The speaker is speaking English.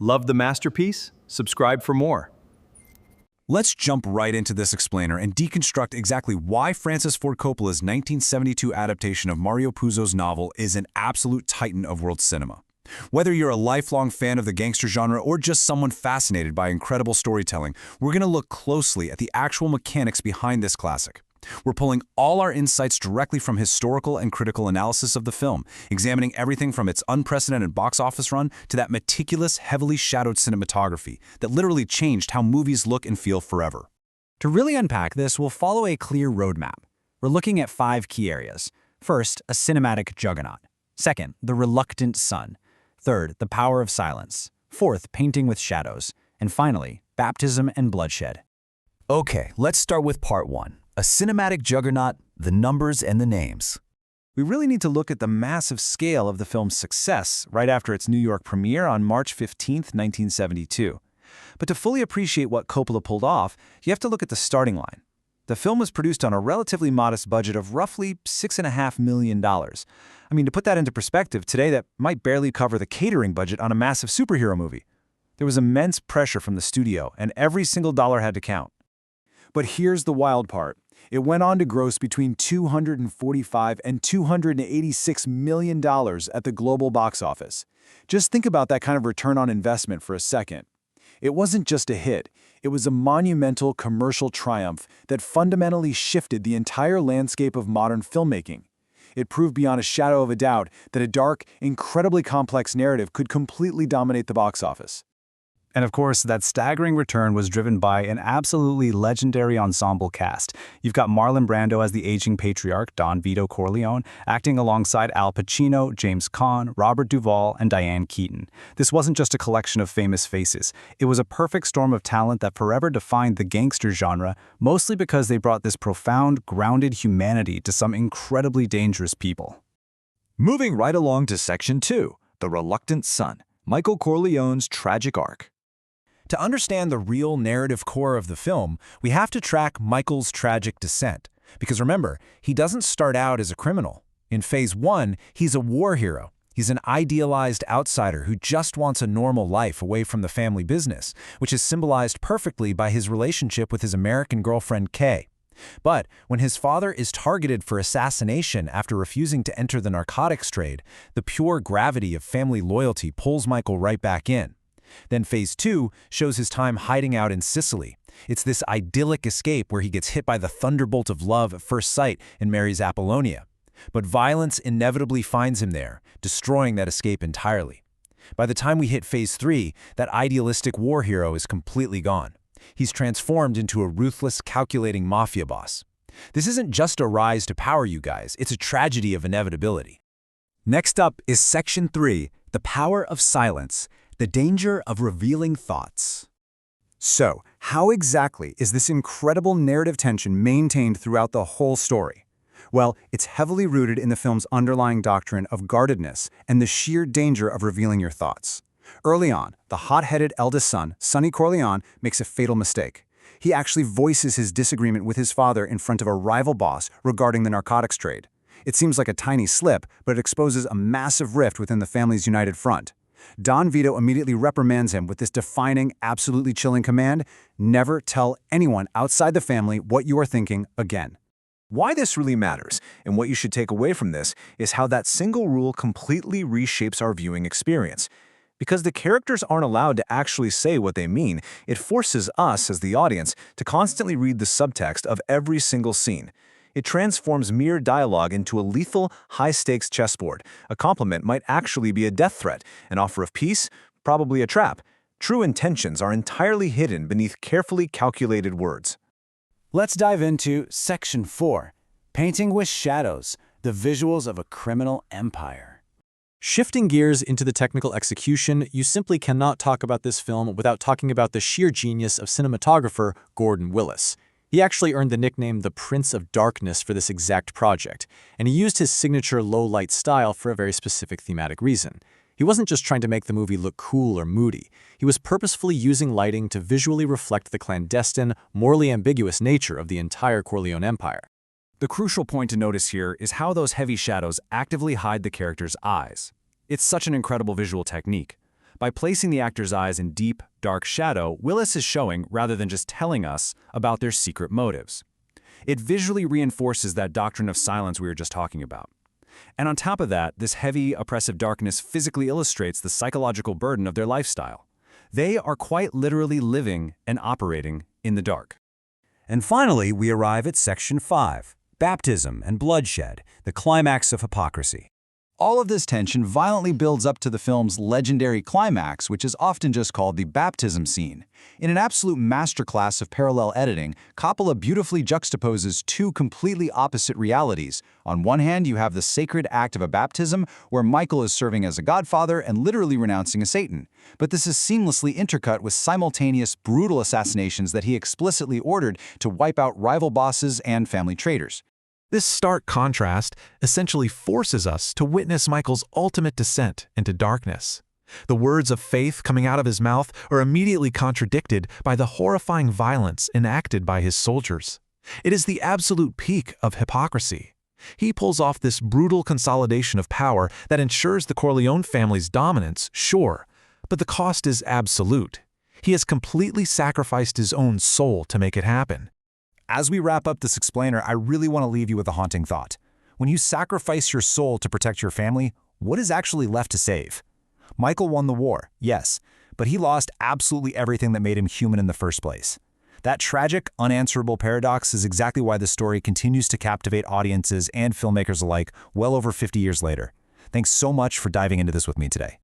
Love the masterpiece? Subscribe for more. Let's jump right into this explainer and deconstruct exactly why Francis Ford Coppola's 1972 adaptation of Mario Puzo's novel is an absolute titan of world cinema. Whether you're a lifelong fan of the gangster genre or just someone fascinated by incredible storytelling, we're going to look closely at the actual mechanics behind this classic. We're pulling all our insights directly from historical and critical analysis of the film, examining everything from its unprecedented box office run to that meticulous, heavily shadowed cinematography that literally changed how movies look and feel forever. To really unpack this, we'll follow a clear roadmap. We're looking at 5 key areas. First, a cinematic juggernaut. Second, the reluctant son. Third, the power of silence. Fourth, painting with shadows. And finally, baptism and bloodshed. Okay, let's start with part 1. A cinematic juggernaut, the numbers and the names. We really need to look at the massive scale of the film's success right after its New York premiere on March 15, 1972. But to fully appreciate what Coppola pulled off, you have to look at the starting line. The film was produced on a relatively modest budget of roughly $6.5 million. I mean, to put that into perspective, today that might barely cover the catering budget on a massive superhero movie. There was immense pressure from the studio, and every single dollar had to count. But here's the wild part. It went on to gross between $245 and $286 million at the global box office. Just think about that kind of return on investment for a second. It wasn't just a hit, it was a monumental commercial triumph that fundamentally shifted the entire landscape of modern filmmaking. It proved beyond a shadow of a doubt that a dark, incredibly complex narrative could completely dominate the box office. And of course, that staggering return was driven by an absolutely legendary ensemble cast. You've got Marlon Brando as the aging patriarch, Don Vito Corleone, acting alongside Al Pacino, James Caan, Robert Duvall, and Diane Keaton. This wasn't just a collection of famous faces. It was a perfect storm of talent that forever defined the gangster genre, mostly because they brought this profound, grounded humanity to some incredibly dangerous people. Moving right along to Section 2, The Reluctant Son, Michael Corleone's tragic arc. To understand the real narrative core of the film, we have to track Michael's tragic descent. Because remember, he doesn't start out as a criminal. In Phase 1, he's a war hero. He's an idealized outsider who just wants a normal life away from the family business, which is symbolized perfectly by his relationship with his American girlfriend, Kay. But when his father is targeted for assassination after refusing to enter the narcotics trade, the pure gravity of family loyalty pulls Michael right back in. Then Phase 2 shows his time hiding out in Sicily. It's this idyllic escape where he gets hit by the thunderbolt of love at first sight and marries Apollonia. But violence inevitably finds him there, destroying that escape entirely. By the time we hit Phase 3, that idealistic war hero is completely gone. He's transformed into a ruthless, calculating mafia boss. This isn't just a rise to power, you guys. It's a tragedy of inevitability. Next up is Section 3, The Power of Silence, the danger of revealing thoughts. So, how exactly is this incredible narrative tension maintained throughout the whole story? Well, it's heavily rooted in the film's underlying doctrine of guardedness and the sheer danger of revealing your thoughts. Early on, the hot-headed eldest son, Sonny Corleone, makes a fatal mistake. He actually voices his disagreement with his father in front of a rival boss regarding the narcotics trade. It seems like a tiny slip, but it exposes a massive rift within the family's united front. Don Vito immediately reprimands him with this defining, absolutely chilling command: never tell anyone outside the family what you are thinking again. Why this really matters, and what you should take away from this, is how that single rule completely reshapes our viewing experience. Because the characters aren't allowed to actually say what they mean, it forces us, as the audience, to constantly read the subtext of every single scene. It transforms mere dialogue into a lethal, high-stakes chessboard. A compliment might actually be a death threat, an offer of peace, probably a trap. True intentions are entirely hidden beneath carefully calculated words. Let's dive into Section 4, Painting with Shadows, the Visuals of a Criminal Empire. Shifting gears into the technical execution, you simply cannot talk about this film without talking about the sheer genius of cinematographer Gordon Willis. He actually earned the nickname the Prince of Darkness for this exact project, and he used his signature low-light style for a very specific thematic reason. He wasn't just trying to make the movie look cool or moody. He was purposefully using lighting to visually reflect the clandestine, morally ambiguous nature of the entire Corleone empire. The crucial point to notice here is how those heavy shadows actively hide the character's eyes. It's such an incredible visual technique. By placing the actor's eyes in deep, dark shadow, Willis is showing, rather than just telling us, about their secret motives. It visually reinforces that doctrine of silence we were just talking about. And on top of that, this heavy, oppressive darkness physically illustrates the psychological burden of their lifestyle. They are quite literally living and operating in the dark. And finally, we arrive at Section 5, Baptism and Bloodshed, the climax of hypocrisy. All of this tension violently builds up to the film's legendary climax, which is often just called the baptism scene. In an absolute masterclass of parallel editing, Coppola beautifully juxtaposes two completely opposite realities. On one hand, you have the sacred act of a baptism, where Michael is serving as a godfather and literally renouncing a Satan. But this is seamlessly intercut with simultaneous, brutal assassinations that he explicitly ordered to wipe out rival bosses and family traitors. This stark contrast essentially forces us to witness Michael's ultimate descent into darkness. The words of faith coming out of his mouth are immediately contradicted by the horrifying violence enacted by his soldiers. It is the absolute peak of hypocrisy. He pulls off this brutal consolidation of power that ensures the Corleone family's dominance, sure, but the cost is absolute. He has completely sacrificed his own soul to make it happen. As we wrap up this explainer, I really want to leave you with a haunting thought. When you sacrifice your soul to protect your family, what is actually left to save? Michael won the war, yes, but he lost absolutely everything that made him human in the first place. That tragic, unanswerable paradox is exactly why the story continues to captivate audiences and filmmakers alike well over 50 years later. Thanks so much for diving into this with me today.